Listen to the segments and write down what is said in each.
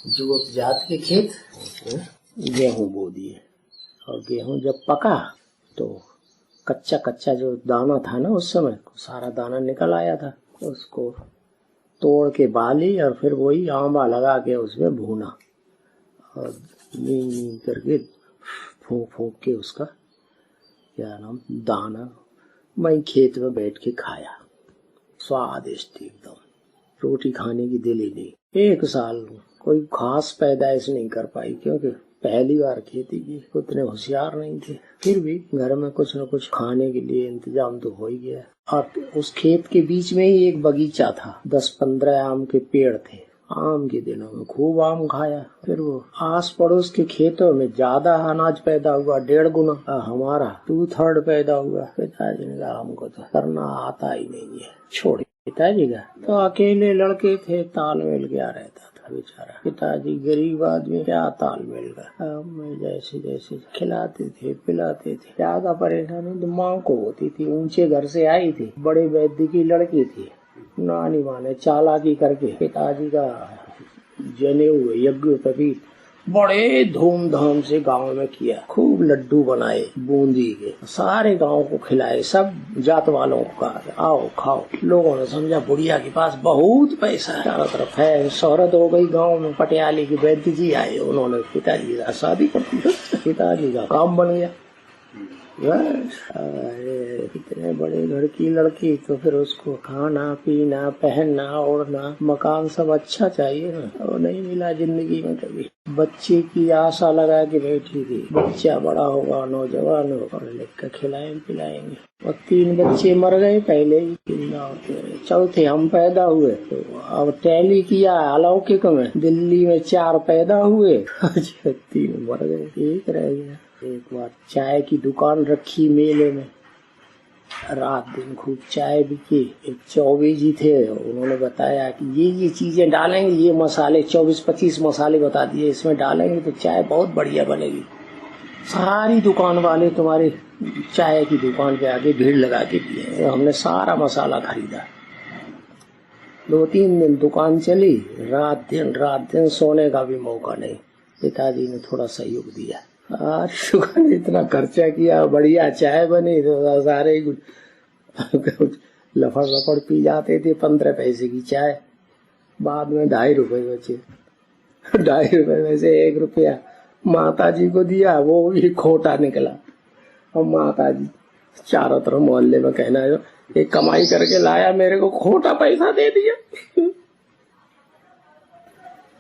जुगत जात के खेत गेहूं बो दिए और गेहूं जब पका तो कच्चा कच्चा जो दाना था ना उस समय सारा दाना निकल आया था, उसको तोड़ के बाली और फिर वही आंबा लगा के उसमें भूना और नीम नीम करके फूंक फूंक के उसका क्या नाम दाना मैं खेत में बैठ के खाया। स्वादिष्ट एकदम, रोटी खाने की दिल ही नहीं। एक साल कोई खास पैदाइश नहीं कर पाई क्योंकि पहली बार खेती की, उतने होशियार नहीं थे। फिर भी घर में कुछ न कुछ खाने के लिए इंतजाम तो हो ही गया। और उस खेत के बीच में ही एक बगीचा था, 10-15 आम के पेड़ थे। आम के दिनों में खूब आम खाया। फिर वो आस पड़ोस के खेतों में ज्यादा अनाज पैदा हुआ, 1.5 गुना। हमारा 2/3 पैदा हुआ। पिताजी ने कहा हमको तो करना आता ही नहीं है, छोड़। पिताजी का तो अकेले लड़के थे, तालमेल क्या रहता था बेचारा। पिताजी गरीब आदमी, क्या तालमेल का। मैं जैसे जैसे खिलाते थे पिलाते थे, ज्यादा परेशानी तो माँ को होती थी। ऊंचे घर से आई थी, बड़े वैद्य की लड़की थी। नानी माँ ने चालाकी करके पिताजी का जनेऊ यज्ञोपवीत बड़े धूमधाम से गांव में किया। खूब लड्डू बनाए बूंदी के, सारे गांव को खिलाए। सब जात वालों को कहा आओ खाओ। लोगों ने समझा बुढ़िया के पास बहुत पैसा है, चारों तरफ है। शोहरत हो गई गांव में। पटियाली के वैद्य जी आए, उन्होंने पिताजी का शादी कर दी। पिताजी का काम बन गया। इतने बड़े घर की लड़की तो फिर उसको खाना पीना पहनना ओढ़ना मकान सब अच्छा चाहिए ना, वो नहीं मिला जिंदगी में कभी। बच्चे की आशा लगा के बैठी थी, बच्चा बड़ा होगा नौजवान होगा, लिख कर खिलाएंगे पिलाएंगे। और 3 बच्चे मर गए पहले ही। चौथे हम पैदा हुए तो अब टैली किया अलौकिक में, दिल्ली में 4 पैदा हुए 3 मर गए, 1 रह गया। एक बार चाय की दुकान रखी मेले में, रात दिन खूब चाय बिकी। एक चौबे जी थे, उन्होंने बताया कि ये चीजें डालेंगे, ये मसाले 24-25 मसाले बता दिए, इसमें डालेंगे तो चाय बहुत बढ़िया बनेगी। सारी दुकान वाले तुम्हारे चाय की दुकान पे आके भीड़ लगा के पिए। हमने सारा मसाला खरीदा। 2-3 दिन दुकान चली, रात दिन सोने का भी मौका नहीं। पिताजी ने थोड़ा सहयोग दिया। शुगर ने इतना खर्चा किया, बढ़िया चाय बनी तो सारे लफड़ पी जाते थे। 15 पैसे की चाय, बाद में 2.5 रुपए बचे। 2.5 रुपए में से 1 रुपया माता जी को दिया, वो भी खोटा निकला। और माता जी चारों तरफ मोहल्ले में कहना है एक कमाई करके लाया, मेरे को खोटा पैसा दे दिया।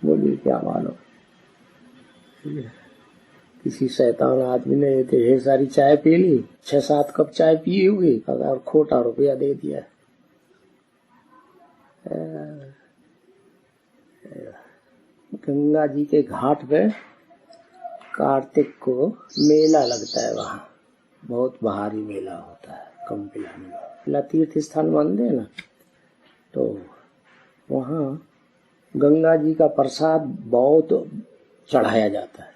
बोलिए क्या मानो, किसी शैतान आदमी ने ढेर सारी चाय पी ली, 6-7 कप चाय पी होगी और खोटा रुपया दे दिया। गंगा जी के घाट पे कार्तिक को मेला लगता है, वहाँ बहुत भारी मेला होता है। कम्पिला मेला तीर्थ स्थान मानते हैं ना, तो वहाँ गंगा जी का प्रसाद बहुत चढ़ाया जाता है।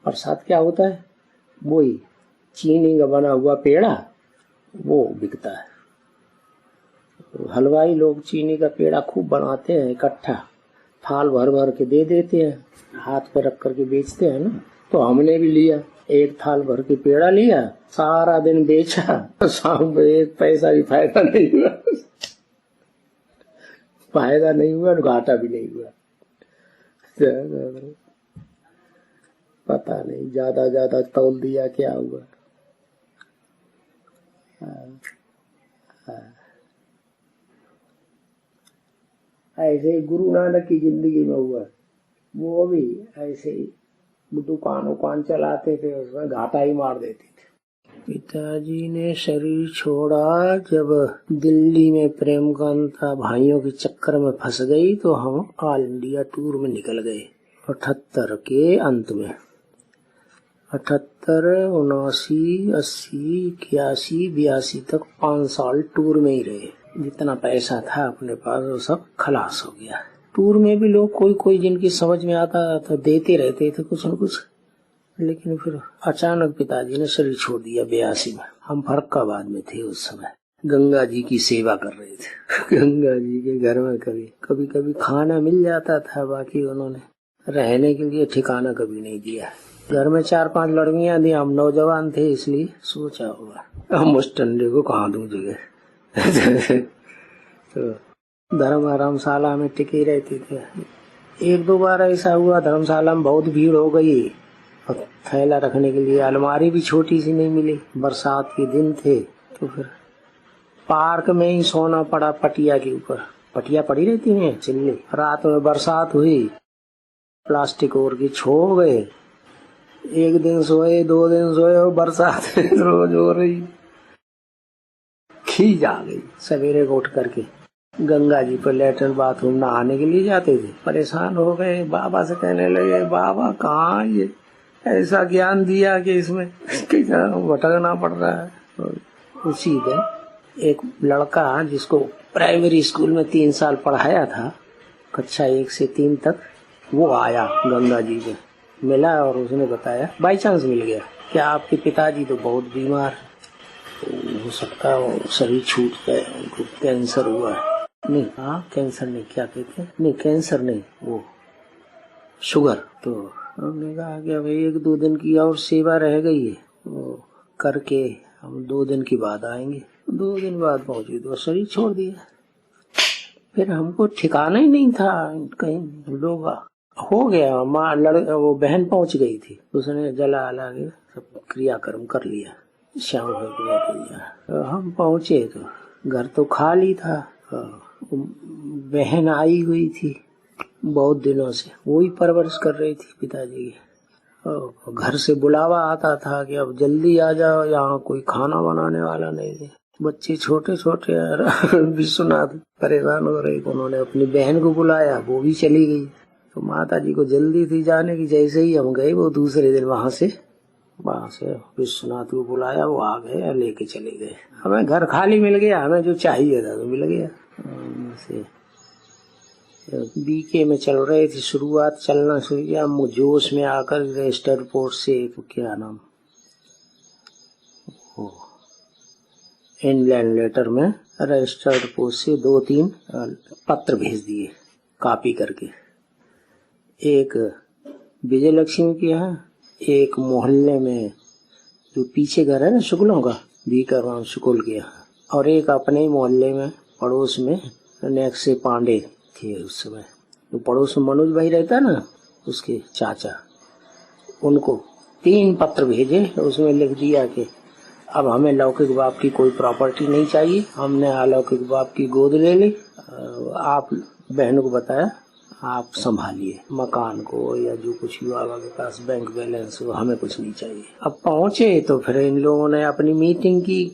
प्रसाद क्या होता है, वही चीनी का बना हुआ पेड़ा, वो बिकता है। हलवाई लोग चीनी का पेड़ा खूब बनाते हैं, इकट्ठा थाल भर भर के दे देते हैं, हाथ पे रख करके बेचते हैं ना। तो हमने भी लिया, 1 थाल भर के पेड़ा लिया, सारा दिन बेचा, शाम को 1 पैसा भी फायदा नहीं हुआ। फायदा नहीं हुआ, घाटा भी नहीं हुआ। पता नहीं ज्यादा तौल दिया क्या हुआ। ऐसे ही गुरु नानक की जिंदगी में हुआ, वो भी ऐसे ही दुकान चलाते थे, उसमें घाटा ही मार देते थे। पिताजी ने शरीर छोड़ा जब दिल्ली में प्रेमकांता भाइयों के चक्कर में फंस गई, तो हम ऑल इंडिया टूर में निकल गए 78 के अंत में। 78, 79, 80, 81, 82 तक 5 साल टूर में ही रहे। जितना पैसा था अपने पास वो सब खलास हो गया। टूर में भी लोग कोई जिनकी समझ में आता था देते रहते थे कुछ न कुछ, लेकिन फिर अचानक पिताजी ने शरीर छोड़ दिया 82 में। हम फर्रुखाबाद में थे उस समय, गंगा जी की सेवा कर रहे थे। गंगा जी के घर में कभी कभी खाना मिल जाता था, बाकी उन्होंने रहने के लिए ठिकाना कभी नहीं दिया। घर में 4-5 लड़कियां थी, हम नौजवान थे, इसलिए सोचा होगा हम उस टंडे को कहाँ दूं जगह। तो धर्मशाला में टिके रहते थे। 1-2 बार ऐसा हुआ, धर्मशाला में बहुत भीड़ हो गई और थैला रखने के लिए अलमारी भी छोटी सी नहीं मिली। बरसात के दिन थे तो फिर पार्क में ही सोना पड़ा, पटिया के ऊपर। पटिया पड़ी रहती है चिल्ली। रात में बरसात हुई, प्लास्टिक ओढ़ के छो गए। 1 दिन सोए, 2 दिन सोए और बरसात रोज हो रही। खींच आ गई। सवेरे उठ करके गंगा जी पर लेटरिन बाथरूम नहाने के लिए जाते थे। परेशान हो गए, बाबा से कहने लगे, बाबा कहाँ ये ऐसा ज्ञान दिया कि इसमें भटकना पड़ रहा है। उसी दिन एक लड़का जिसको प्राइमरी स्कूल में 3 साल पढ़ाया था, कक्षा 1 से 3 तक, वो आया गंगा जी में मिला और उसने बताया, बाई चांस मिल गया कि आपके पिताजी तो बहुत बीमार, हो सकता है शरीर छूट गए, उनको कैंसर हुआ है। नहीं, हाँ कैंसर नहीं, क्या कहते हैं, नहीं कैंसर नहीं, वो शुगर। तो हमने कहा कि अब 1-2 दिन की और सेवा रह गई है, वो करके हम 2 दिन के बाद आएंगे। 2 दिन बाद पहुंचे तो शरीर छोड़ दिया। फिर हमको ठिकाना ही नहीं था, कहीं लोग हो गया। वो बहन पहुंच गई थी, उसने जला अला के सब क्रियाक्रम कर लिया, शाम हो गया। हम पहुंचे तो घर तो खाली था। बहन आई हुई थी बहुत दिनों से, वही परवरिश कर रही थी पिताजी की। घर से बुलावा आता था कि अब जल्दी आ जाओ, यहाँ कोई खाना बनाने वाला नहीं है। बच्चे छोटे छोटे विश्वनाथ परेशान हो रहे। उन्होंने अपनी बहन को बुलाया, वो भी चली गई। तो माता जी को जल्दी थी जाने की। जैसे ही हम गए, वो दूसरे दिन वहां से विश्वनाथ को बुलाया, वो आ गए, लेके चले गए। हमें घर खाली मिल गया, हमें जो चाहिए था तो मिल गया। बीके में चल रहे थे, शुरुआत चलना शुरू किया, जोश में आकर रजिस्टर्ड पोस्ट से क्या नाम, इंग्लैंड लेटर में रजिस्टर्ड पोस्ट से 2-3 पत्र भेज दिए कॉपी करके। एक विजय लक्ष्मी के यहाँ, एक मोहल्ले में जो पीछे घर है ना शुक्लों का, बीकर शुक्ल के यहाँ, और एक अपने मोहल्ले में पड़ोस में नेक से पांडे थे उस समय। तो पड़ोस में मनोज भाई रहता ना, उसके चाचा, उनको 3 पत्र भेजे। उसमें लिख दिया कि अब हमें लौकिक बाप की कोई प्रॉपर्टी नहीं चाहिए, हमने अलौकिक बाप की गोद ले ली। आप बहन को बताया, आप संभालिए मकान को या जो कुछ भी बाबा के पास बैंक बैलेंस हो, हमें कुछ नहीं चाहिए। अब पहुंचे तो फिर इन लोगों ने अपनी मीटिंग की,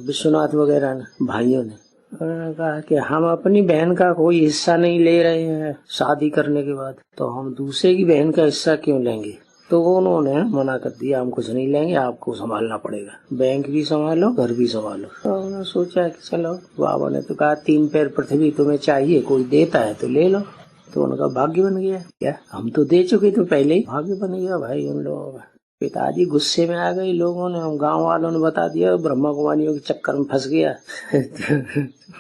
विश्वनाथ वगैरह ने, भाइयों ने। उन्होंने कहा कि हम अपनी बहन का कोई हिस्सा नहीं ले रहे हैं शादी करने के बाद, तो हम दूसरे की बहन का हिस्सा क्यों लेंगे। तो उन्होंने मना कर दिया, हम कुछ नहीं लेंगे, आपको संभालना पड़ेगा, बैंक भी संभालो, घर भी संभालो। तो उन्होंने सोचा कि चलो, बाबा ने तो कहा 3 पैर पृथ्वी तुम्हें चाहिए, कोई देता है तो ले लो। तो उनका भाग्य बन गया। क्या हम तो दे चुके थे पहले ही, भाग्य बन गया भाई उन लोगों का। पिताजी गुस्से में आ गए, लोगों ने, गांव वालों ने बता दिया, ब्रह्मा कुमारियों के चक्कर में फंस गया।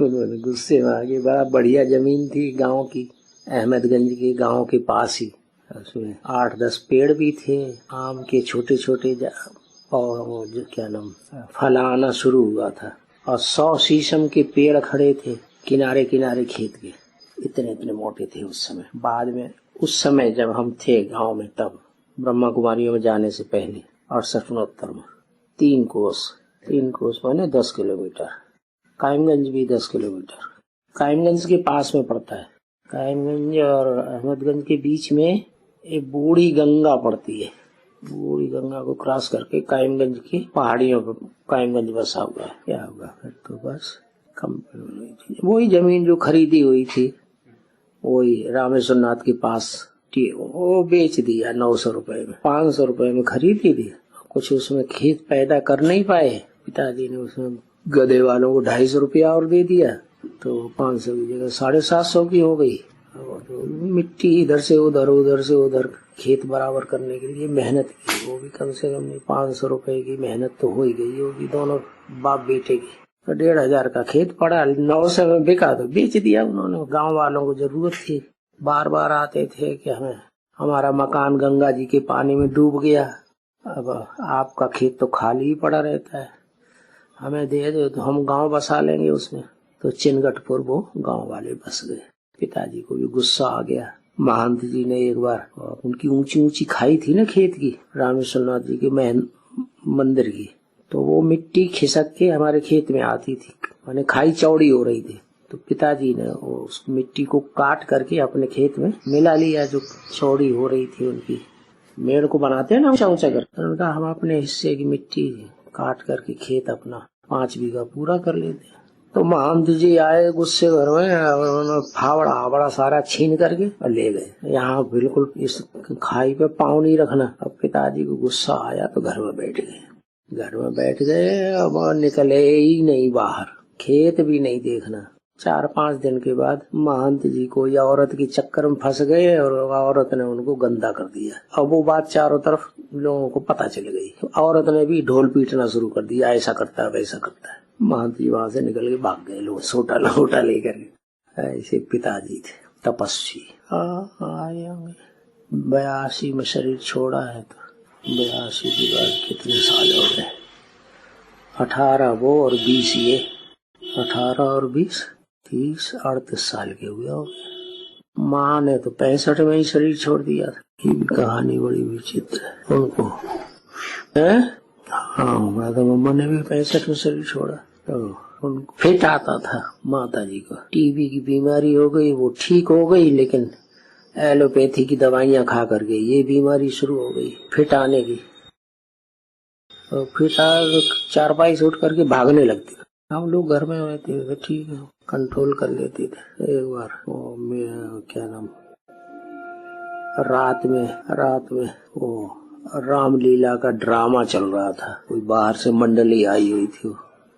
उन्होंने गुस्से में आ गए। बड़ा बढ़िया जमीन थी गांव की, अहमदगंज के गांव के पास ही। उसमें 8-10 पेड़ भी थे आम के, छोटे छोटे, और जो क्या नाम, फल आना शुरू हुआ था। और 100 शीशम के पेड़ खड़े थे किनारे किनारे खेत के, इतने इतने मोटे थे उस समय। बाद में उस समय जब हम थे गांव में, तब ब्रह्मा कुमारियों में जाने से पहले 68-69 में 3 कोस माने 10 किलोमीटर। कायमगंज भी 10 किलोमीटर, कायमगंज के पास में पड़ता है। कायमगंज और अहमदगंज के बीच में एक बूढ़ी गंगा पड़ती है। बूढ़ी गंगा को क्रॉस करके कायमगंज की पहाड़ियों पर कायमगंज बसा हुआ है। क्या होगा फिर तो बस वही जमीन जो खरीदी हुई थी, वही रामेश्वर नाथ के पास, वो बेच दिया 900 रुपए में। 500 रुपए में खरीदी थी, कुछ उसमें खेत पैदा कर नहीं पाए। पिताजी ने उसमें गधे वालों को 250 रुपया और दे दिया, तो 500 की जगह 750 की हो गई। तो मिट्टी इधर से उधर, उधर से उधर खेत बराबर करने के लिए मेहनत की, वो भी कम से कम 500 रुपए की मेहनत तो हो ही गई होगी दोनों बाप बेटे की। तो 1500 का खेत पड़ा, 900 में बिका तो बेच दिया उन्होंने। गांव वालों को जरूरत थी, बार बार आते थे कि हमें हमारा मकान गंगा जी के पानी में डूब गया, अब आपका खेत तो खाली ही पड़ा रहता है, हमें दे दो तो हम गांव बसा लेंगे उसमें। तो चिनगटपुर वो गांव वाले बस गए। पिताजी को भी गुस्सा आ गया। महंत जी ने एक बार, उनकी ऊंची ऊंची खाई थी ना खेत की, रामेश्वरनाथ जी के मंदिर की, तो वो मिट्टी खिसक के हमारे खेत में आती थी, माने खाई चौड़ी हो रही थी। तो पिताजी ने उस मिट्टी को काट करके अपने खेत में मिला लिया, जो चौड़ी हो रही थी उनकी। मेड़ को बनाते हैं ना ऊंचा ऊंचा कर, उनका हम अपने हिस्से की मिट्टी काट करके खेत अपना 5 बीघा पूरा कर लेते। तो महंत जी आए गुस्से घर में, उन्होंने फावड़ा बड़ा सारा छीन करके और ले गए। यहाँ बिल्कुल इस खाई पे पाँव नहीं रखना। अब पिताजी को गुस्सा आया तो घर में बैठ गए। घर में बैठ गए, अब निकले ही नहीं बाहर, खेत भी नहीं देखना। 4-5 दिन के बाद महंत जी को या औरत की चक्कर में फंस गए और औरत ने उनको गंदा कर दिया। अब वो बात चारों तरफ लोगों को पता चल गई। औरत ने भी ढोल पीटना शुरू कर दिया, ऐसा करता है वैसा करता है। महंत जी वहां से निकल के भाग गए, लोग सोटा लोटा लेकर। ऐसे पिताजी थे तपस्वी। आए होंगे 82 में शरीर छोड़ा है, तो 82 के बाद कितने साल हो गए? 18 वो और 20 ये, 18 और 20 30 38 साल के हुए हो गए। माँ ने तो 65 में ही शरीर छोड़ दिया था। ये भी कहानी बड़ी विचित्र है उनको है। हाँ, मम्मा ने भी 65 में शरीर छोड़ा। तो उनको फिट आता था माता जी को। टीबी की बीमारी हो गई, वो ठीक हो गई, लेकिन एलोपैथी की दवाइयां खा कर गई, ये बीमारी शुरू हो गई फिट आने की। तो फिट आ 4 से उठ करके भागने लगती। हम लोग घर में रहते थे, ठीक है, कंट्रोल कर लेते थे। एक बार वो क्या नाम, रात में वो रामलीला का ड्रामा चल रहा था। कोई बाहर से मंडली आई हुई थी, वो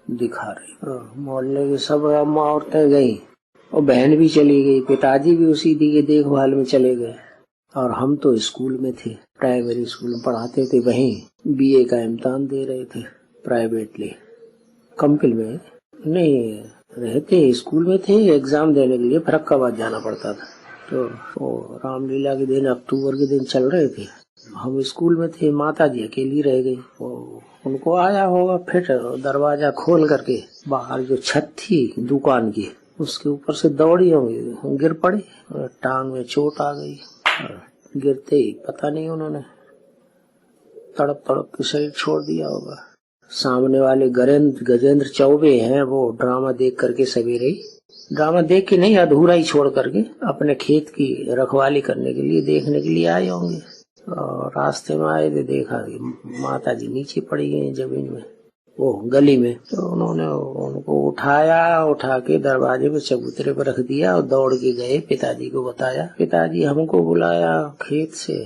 दिखा रही। मोहल्ले की सब अम्मा औरतें गई और बहन भी चली गई। पिताजी भी उसी की देखभाल में चले गए। और हम तो स्कूल में थे, प्राइमरी स्कूल में पढ़ाते थे, वहीं बीए का इम्तिहान दे रहे थे प्राइवेटली। कंपिल में नहीं रहते, स्कूल में थे, एग्जाम देने के लिए फरक्काबाद जाना पड़ता था। तो वो रामलीला के दिन, अक्टूबर के दिन चल रहे थे, हम स्कूल में थे, माता जी अकेली रह गई। उनको आया होगा फिट, दरवाजा खोल करके बाहर जो छत थी दुकान की, उसके ऊपर से दौड़ी होंगी, गिर पड़ी, टांग में चोट आ गई। गिरते ही पता नहीं उन्होंने तड़प तड़प के शरीर छोड़ दिया होगा। सामने वाले गजेंद्र चौबे हैं, वो ड्रामा देख करके सवेरे ही, ड्रामा देख के नहीं, अधूरा ही छोड़ करके अपने खेत की रखवाली करने के लिए, देखने के लिए आए होंगे। और रास्ते में आए थे, देखा माता जी नीचे पड़ी गई जमीन में, वो गली में। तो उन्होंने उनको उठा के दरवाजे पे चबूतरे पर रख दिया और दौड़ के गए, पिताजी को बताया। पिताजी हमको बुलाया खेत से,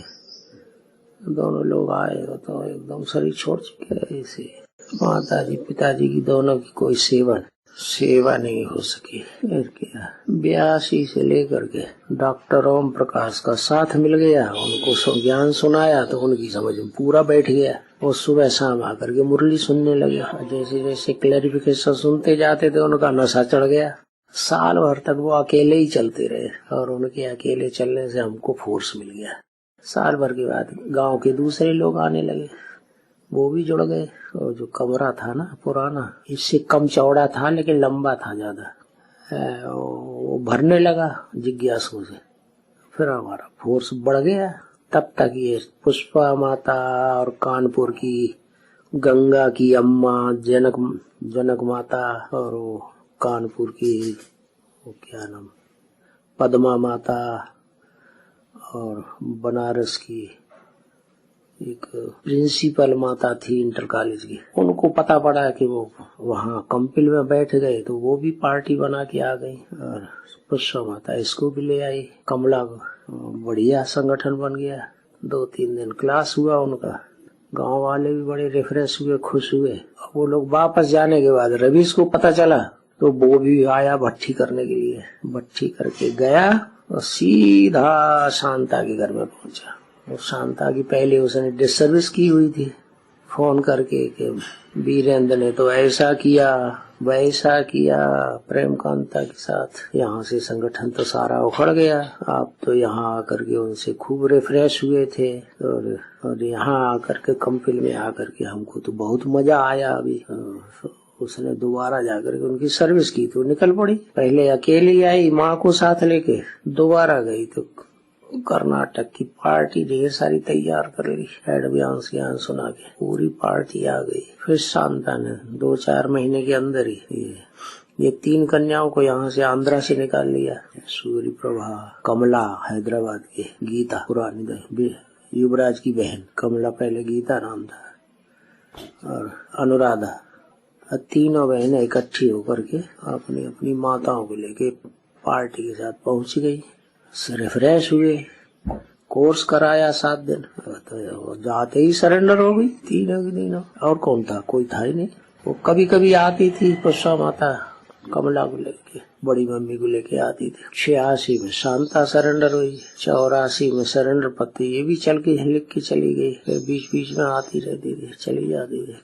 दोनों लोग आए तो एकदम शरीर छोड़ चुके ऐसे। माता जी पिताजी की दोनों की कोई सेवा नहीं हो सकी। फिर क्या, 82 से लेकर के डॉक्टर ओम प्रकाश का साथ मिल गया, उनको ज्ञान सुनाया तो उनकी समझ में पूरा बैठ गया। वो सुबह शाम आकर के मुरली सुनने लगे। जैसे जैसे क्लैरिफिकेशन सुनते जाते थे, उनका नशा चढ़ गया। साल भर तक वो अकेले ही चलते रहे और उनके अकेले चलने से हमको फोर्स मिल गया। साल भर के बाद गांव के दूसरे लोग आने लगे, वो भी जुड़ गए। और जो कमरा था ना पुराना, इससे कम चौड़ा था लेकिन लंबा था ज्यादा, वो भरने लगा जिज्ञासुओं से। फिर हमारा फोर्स बढ़ गया। तब तक ये पुष्पा माता और कानपुर की गंगा की अम्मा, जनक माता, और वो कानपुर की वो क्या नाम, पद्मा माता, और बनारस की एक प्रिंसिपल माता थी इंटर कॉलेज की। उनको पता पड़ा कि वो वहाँ कंपिल में बैठ गए, तो वो भी पार्टी बना के आ गई और पुष्पा माता इसको भी ले आई। कमला बढ़िया संगठन बन गया। 2-3 दिन क्लास हुआ उनका, गांव वाले भी बड़े रिफ्रेश हुए, खुश हुए। वो लोग वापस जाने के बाद रवीश को पता चला, तो वो भी आया भट्टी करने के लिए। भट्टी करके गया और सीधा शांता के घर में पहुंचा। वो शांता की पहले उसने डिस सर्विस की हुई थी, फोन करके कि वीरेंद्र ने तो ऐसा किया वैसा किया, प्रेमकांता के साथ यहाँ से संगठन तो सारा उखड़ गया, आप तो यहाँ आकर के उनसे खूब रिफ्रेश हुए थे और यहाँ आकर के कंपनी में आकर के हमको तो बहुत मजा आया। अभी उसने दोबारा जाकर के उनकी सर्विस की तो निकल पड़ी। पहले अकेली आई माँ को साथ लेके, दोबारा गई तो कर्नाटक की पार्टी ढेर सारी तैयार कर ली, एडवांस यहाँ सुना के पूरी पार्टी आ गई। फिर शांता ने 2-4 महीने के अंदर ही ये 3 कन्याओं को यहाँ से आंध्रा से निकाल लिया। सूर्य प्रभा, कमला हैदराबाद के, गीता पुरानी युवराज की बहन कमला, पहले गीता नाम था, और अनुराधा, तीनों बहनें इकट्ठी होकर के अपनी अपनी माताओं को लेके पार्टी के साथ पहुंच गई। रिफ्रेश हुए, कोर्स कराया 7 दिन, तो जाते ही सरेंडर हो गई तीनों के तीनों। और कौन था? कोई था ही नहीं। वो कभी कभी आती थी पुष्पा माता कमला को लेके, बड़ी मम्मी को लेके आती थी। 86 में शांता सरेंडर हुई, 84 में सरेंडर पत्ती ये भी चल के लिख के चली गई। फिर बीच बीच में आती रहती थी, चली जाती थी।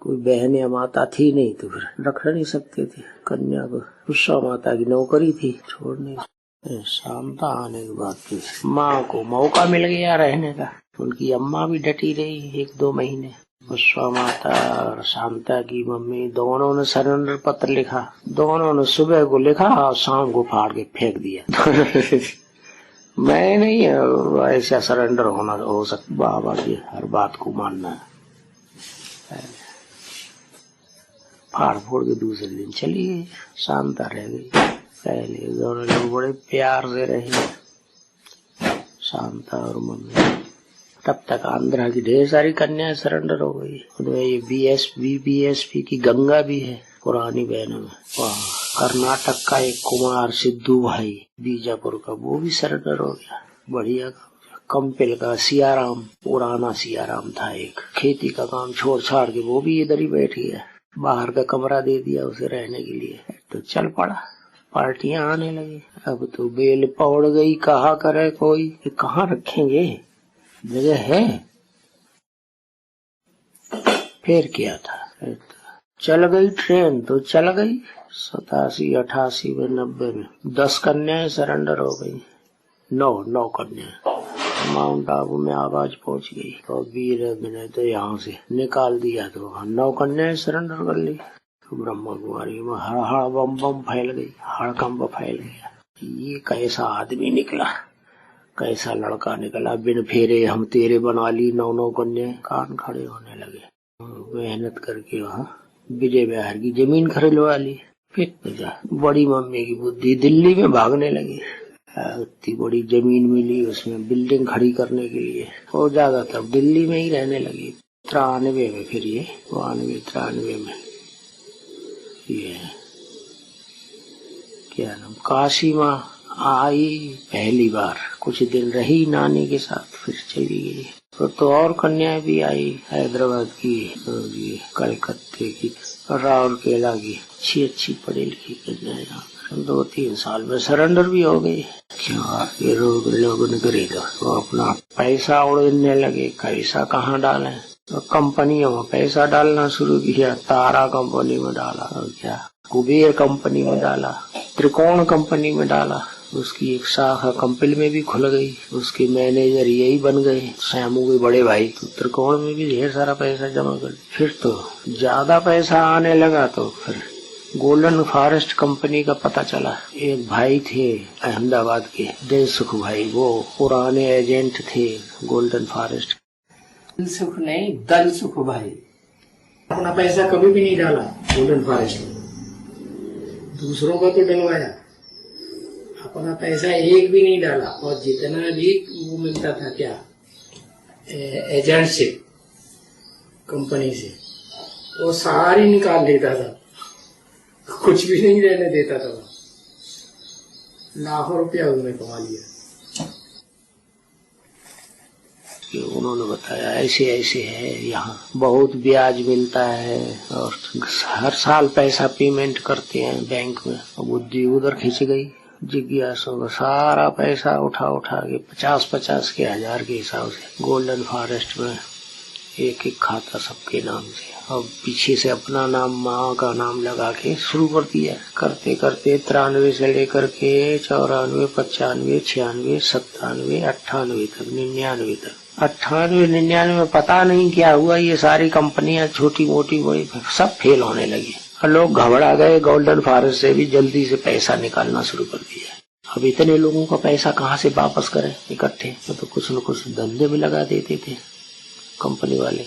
कोई बहन या माता थी नहीं तो फिर रख नहीं सकते थे कन्या को। पुष्पा माता की नौकरी थी, छोड़ने। शांता आने के बाद फिर माँ को मौका मिल गया रहने का। उनकी अम्मा भी डटी रही 1-2 महीने। पुष्पा माता और शांता की मम्मी दोनों ने सरेंडर पत्र लिखा, दोनों ने सुबह को लिखा और शाम को फाड़ के फेंक दिया। मैं नहीं ऐसा सरेंडर हो सकता, बाबा की हर बात को मानना है। फाड़ फोड़ के दूसरे दिन चली गई, शांता रह गई। पहले दोनों लोग बड़े प्यार से रहे, शांता और मम्मी। तब तक आंध्रा की ढेर सारी कन्याएं सरेंडर हो गई। उनमें ये बीएसपी की गंगा भी है, पुरानी बहनों में। कर्नाटक का एक कुमार सिद्धू भाई बीजापुर का, वो भी सरेंडर हो गया। बढ़िया। कंपिल का सियाराम, पुराना सियाराम था एक, खेती का काम छोड़ छाड़ के वो भी इधर ही बैठ गया। बाहर का कमरा दे दिया उसे रहने के लिए, तो चल पड़ा। पार्टियां आने लगी। अब तो बेल पौड़ गई, कहा करे कोई, कहाँ रखेंगे, जगह है। फिर क्या था, चल गई ट्रेन तो चल गई। 87, 88 में, 90 में 10 कन्याएं सरेंडर हो गई। 9 कन्याएं। माउंट आबू में आवाज पहुंच गई और वीरेंद्र ने तो यहाँ से निकाल दिया, तो 9 कन्याएं सरेंडर कर ली। तो ब्रह्मा कुमारी में हड़ बम फैल गई, हड़कंप फैल गया। ये कैसा आदमी निकला, कैसा लड़का निकला, बिन फेरे हम तेरे बना ली 9 कन्याएं। कान खड़े होने लगे। मेहनत करके वहाँ विजय बिहार की जमीन खरीदवा ली। फिर बड़ी मम्मी की बुद्धि, दिल्ली में भागने लगी। इतनी बड़ी जमीन मिली, उसमें बिल्डिंग खड़ी करने के लिए, और ज्यादातर दिल्ली में ही रहने लगी। 93 में, फिर ये 92-93 में ये क्या नाम, काशी माँ आई पहली बार, कुछ दिन रही नानी के साथ, फिर चली गई। तो और कन्याएं भी आई, हैदराबाद की, कलकत्ते की, राउरकेला की, अच्छी पढ़ी लिखी कन्याएं 2-3 साल में सरेंडर भी हो गई। क्या ये लोगों ने खरीदा, वो अपना पैसा उड़ने लगे। पैसा कहाँ डालें, तो कंपनियों में पैसा डालना शुरू किया। तारा कंपनी में डाला, और क्या कुबेर कंपनी में डाला, त्रिकोण कंपनी में डाला। उसकी एक शाखा कंपनी में भी खुल गई, उसके मैनेजर यही बन गए, श्यामू के बड़े भाई। तो त्रिकोण में भी ढेर सारा पैसा जमा कर। फिर तो ज्यादा पैसा आने लगा, तो फिर गोल्डन फॉरेस्ट कंपनी का पता चला। एक भाई थे अहमदाबाद के, दिलसुख भाई, वो पुराने एजेंट थे गोल्डन फॉरेस्ट। दिलसुख नहीं, दलसुख भाई। अपना पैसा कभी भी नहीं डाला गोल्डन फॉरेस्ट में, दूसरों का तो डलवाया, अपना पैसा एक भी नहीं डाला। और जितना भी वो मिलता था, क्या एजेंटशिप कंपनी से, वो सारी निकाल लेता था, कुछ भी नहीं रहने देता था। लाखों रुपया उन्होंने कमा लिया। उन्होंने बताया ऐसे ऐसे है, यहाँ बहुत ब्याज मिलता है और हर साल पैसा पेमेंट करते हैं बैंक में। बुद्धि उधर खिंच गई। जिज्ञासु का सारा पैसा उठा के 50-50 के 1000 के हिसाब से गोल्डन फॉरेस्ट में एक एक खाता सबके नाम से। अब पीछे से अपना नाम, माँ का नाम लगा के शुरू कर दिया। करते करते 93 से लेकर के 94, 95, 96, 97, 98 तक, 99 तक। 98, 99 में पता नहीं क्या हुआ, ये सारी कंपनियां छोटी मोटी बड़ी सब फेल होने लगी और लोग घबरा गए। गोल्डन फॉरेस्ट से भी जल्दी से पैसा निकालना शुरू कर दिया। अब इतने लोगों का पैसा कहाँ से वापस करें इकट्ठे? तो कुछ न कुछ धंधे में लगा देते थे कंपनी वाले,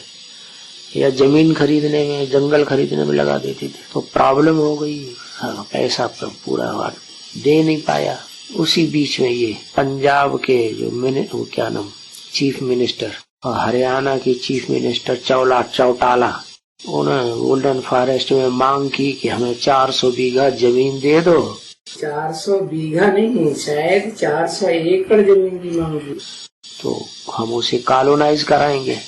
या जमीन खरीदने में, जंगल खरीदने में लगा देते थे। तो प्रॉब्लम हो गई, पैसा पूरा दे नहीं पाया। उसी बीच में ये पंजाब के जो क्या नाम, चीफ मिनिस्टर, और हरियाणा की चीफ मिनिस्टर चौटाला, उन्होंने गोल्डन फॉरेस्ट में मांग की कि हमें 400 बीघा जमीन दे दो। 400 बीघा नहीं, शायद 400 एकड़ जमीन की मांग की। तो हम उसे कॉलोनाइज कराएंगे,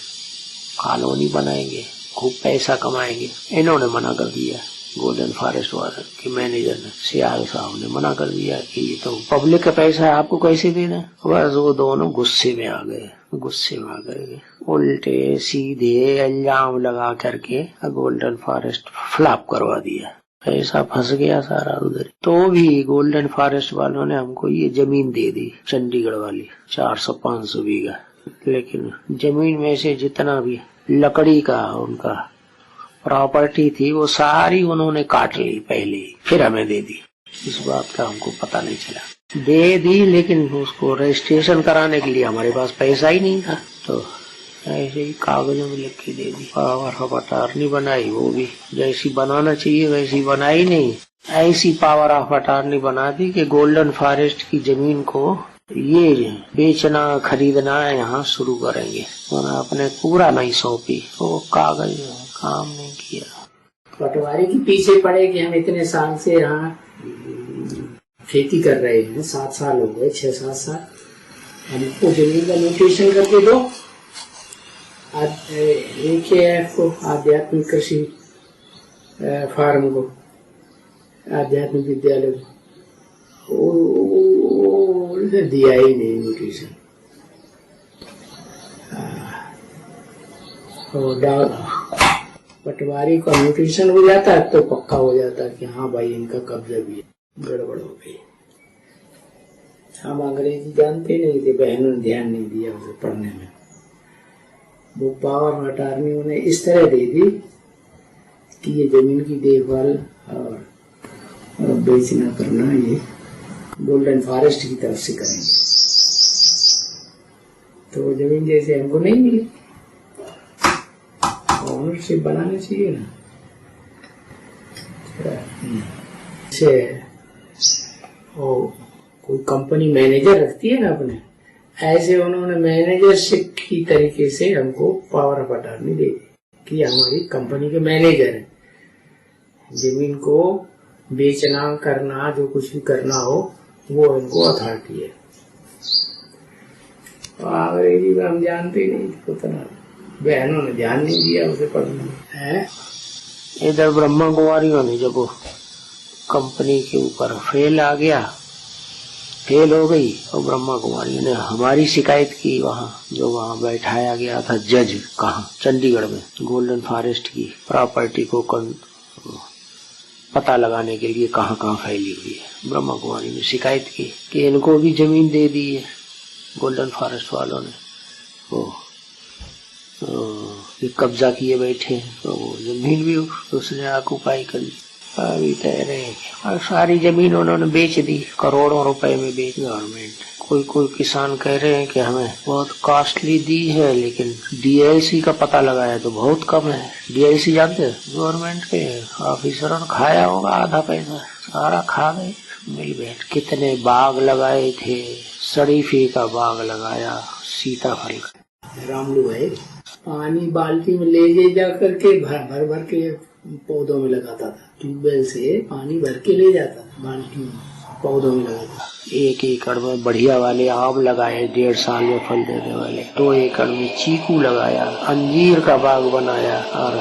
कॉलोनी बनाएंगे, खूब पैसा कमाएंगे। इन्होंने मना कर दिया, गोल्डन फॉरेस्ट वाले के मैनेजर ने, सियाल साहब ने मना कर दिया कि ये तो पब्लिक का पैसा है, आपको कैसे देना। बस वो दोनों गुस्से में आ गए, उल्टे सीधे इल्जाम लगा करके गोल्डन फॉरेस्ट फ्लॉप करवा दिया। पैसा फंस गया सारा उधर। तो भी गोल्डन फॉरेस्ट वालों ने हमको ये जमीन दे दी, चंडीगढ़ वाली 400-500 बीघा। लेकिन जमीन में से जितना भी लकड़ी का उनका प्रॉपर्टी थी वो सारी उन्होंने काट ली पहले ही, फिर हमें दे दी। इस बात का हमको पता नहीं चला। दे दी, लेकिन उसको रजिस्ट्रेशन कराने के लिए हमारे पास पैसा ही नहीं था। तो ऐसे ही कागजों में लिख के दे दी। पावर ऑफ अटॉर्नी बनाई, वो भी जैसी बनाना चाहिए वैसी बनाई नहीं। ऐसी पावर ऑफ अटॉर्नी बना दी कि गोल्डन फॉरेस्ट की जमीन को ये बेचना खरीदना यहाँ शुरू करेंगे। उन्होंने अपने पूरा नहीं सौंपी, वो कागज काम नहीं किया। पटवारी के पीछे पड़े कि हम इतने साल से यहाँ खेती कर रहे हैं, 7 साल हो गए, 6-7 साल, हमको जमीन का नोटिफिकेशन करके दो। AKF को, आध्यात्मिक कृषि फार्म को, आध्यात्मिक विद्यालय को दिया ही नहीं नोटिफिकेशन। पटवारी का नोटिफिकेशन हो जाता है तो पक्का हो जाता है कि हाँ भाई इनका कब्जा भी है। गड़बड़ हो गई। हम अंग्रेजी जानते नहीं थे, बहनों ने ध्यान नहीं दिया उसे पढ़ने में। वो पावर अटॉर्नी उन्हें इस तरह दे दी कि ये जमीन की देखभाल और बेचना करना ये गोल्डन फॉरेस्ट की तरफ से करेंगे। तो जमीन जैसे हमको नहीं मिली, ओनरशिप बनानी चाहिए ना। कोई कंपनी मैनेजर रखती है ना अपने, ऐसे उन्होंने मैनेजरशिप की तरीके से हमको पावर ऑफ अटॉर्नी दे दी कि हमारी कंपनी के मैनेजर है, जमीन को बेचना करना जो कुछ भी करना हो वो इनको अथॉरिटी है। अंग्रेजी में हम जानते नहीं थे उतना, बहनों ने ध्यान नहीं दिया उसे पढ़ने में। इधर ब्रह्मा कुमारियों ने जब कंपनी के ऊपर फेल हो गई और ब्रह्मा कुमारी ने हमारी शिकायत की। वहाँ बैठाया गया था जज, कहाँ, चंडीगढ़ में, गोल्डन फॉरेस्ट की प्रॉपर्टी को पता लगाने के लिए कहाँ फैली हुई है। ब्रह्मा कुमारी ने शिकायत की कि इनको भी जमीन दे दी है गोल्डन फॉरेस्ट वालों ने, वो कब्जा किए बैठे हैं। तो वो जमीन भी उसने ऑक्युपाई कर ली। अभी कह रहे हैं और सारी जमीन उन्होंने बेच दी, करोड़ों रुपए में बेच गवर्नमेंट। कोई किसान कह रहे हैं कि हमें बहुत कॉस्टली दी है, लेकिन डीएलसी का पता लगाया तो बहुत कम है। डीएलसी जानते हैं, गवर्नमेंट के ऑफिसरों ने खाया होगा आधा पैसा, सारा खा गए मिल बैठ। कितने बाग लगाए थे, शरीफे का बाग लगाया, सीताफल का। रामलू है, पानी बाल्टी में ले जा करके भर के पौधों में लगाता था। ट्यूबवेल से पानी भर के ले जाता था, बाल्टी में पौधों में लगाता। 1 एकड़ में बढ़िया वाले आम लगाए, 1.5 साल में फल देने वाले। 2 एकड़ में चीकू लगाया, अंजीर का बाग बनाया, और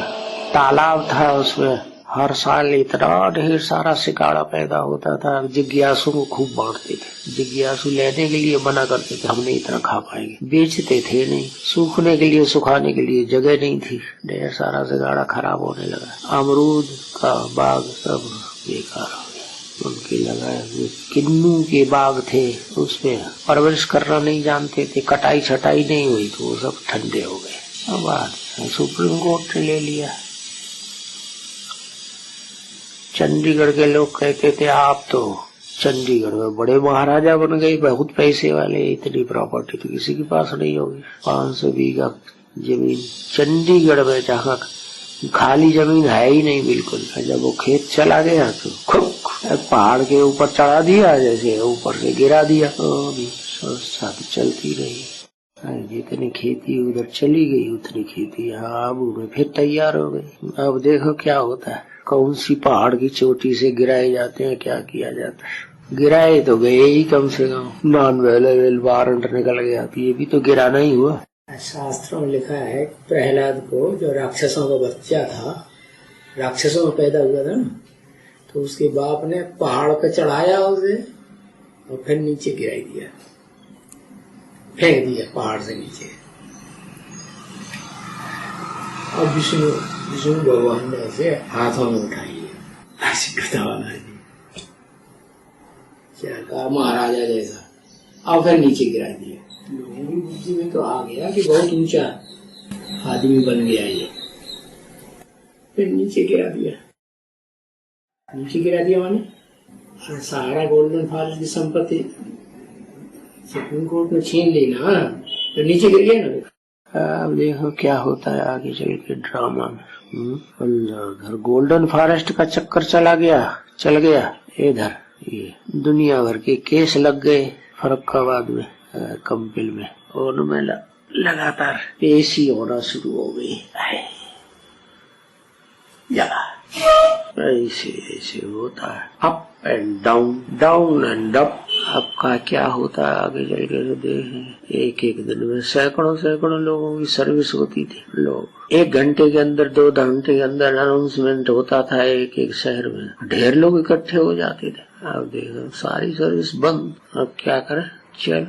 तालाब था उसमें हर साल इतना ढेर सारा सिकाड़ा पैदा होता था, जिज्ञासु को खूब बांटते थे। जिज्ञासु लेने के लिए मना करते थे, हमने इतना खा पाएंगे, बेचते थे नहीं, सूखने के लिए सुखाने के लिए जगह नहीं थी, ढेर सारा सिकाड़ा खराब होने लगा। अमरूद का बाग सब बेकार हो गया, उनके लगाए हुए किन्नू के बाग थे, उसमें परवरिश करना नहीं जानते थे, कटाई छटाई नहीं हुई तो वो सब ठंडे हो गए। अब सुप्रीम कोर्ट ने ले लिया। चंडीगढ़ के लोग कहते थे आप तो चंडीगढ़ में बड़े महाराजा बन गए, बहुत पैसे वाले, इतनी प्रॉपर्टी तो किसी के पास नहीं होगी। 500 बीघा जमीन चंडीगढ़ में, जहाँ खाली जमीन है ही नहीं बिल्कुल। जब वो खेत चला गया तो खूब पहाड़ के ऊपर चढ़ा दिया, जैसे ऊपर से गिरा दिया, तो संस्था चलती रही। जितनी खेती उधर चली गई उतनी खेती यहाँ आबू में फिर तैयार हो गई। अब देखो क्या होता है, कौन सी पहाड़ की चोटी से गिराए जाते हैं, क्या किया जाता है। गिराए तो गए ही, कम से कम नॉन अवेलेबल वारंट निकल गया, तो ये भी तो गिराना ही हुआ। शास्त्रों में लिखा है प्रहलाद को, जो राक्षसों का बच्चा था, राक्षसों में पैदा हुआ था ना, तो उसके बाप ने पहाड़ पे चढ़ाया उसे और फिर नीचे गिराई दिया, फेंक दिया पहाड़ से नीचे। और विष्णु भगवान ने उसे हाथों में उठाई है, ऐसी कथा वाला क्या महाराजा जैसा, और फिर नीचे गिरा दिया। लोगों की बुद्धि में तो आ गया कि बहुत ऊंचा आदमी बन गया ये, फिर नीचे गिरा दिया। नीचे गिरा दिया माने सारा गोल्डन फॉरेस्ट की संपत्ति सुप्रीम कोर्ट ने छीन ली ना, तो नीचे गिर गया ना। अब देखो क्या होता है आगे चल के ड्रामा में। घर गोल्डन फॉरेस्ट का चक्कर चल गया इधर, ये दुनिया भर के केस लग गए फर्रुखाबाद में, कंपिल में, और उनमें लगातार पेशी होना शुरू हो गई। ऐसे होता है, up and down, down and up. आपका क्या होता है आगे चल के तो देखें। एक दिन में सैकड़ों लोगों की सर्विस होती थी। लोग 1 घंटे के अंदर, 2 घंटे के अंदर अनाउंसमेंट होता था एक शहर में, ढेर लोग इकट्ठे हो जाते थे। अब देखो सारी सर्विस बंद, अब क्या करें, चल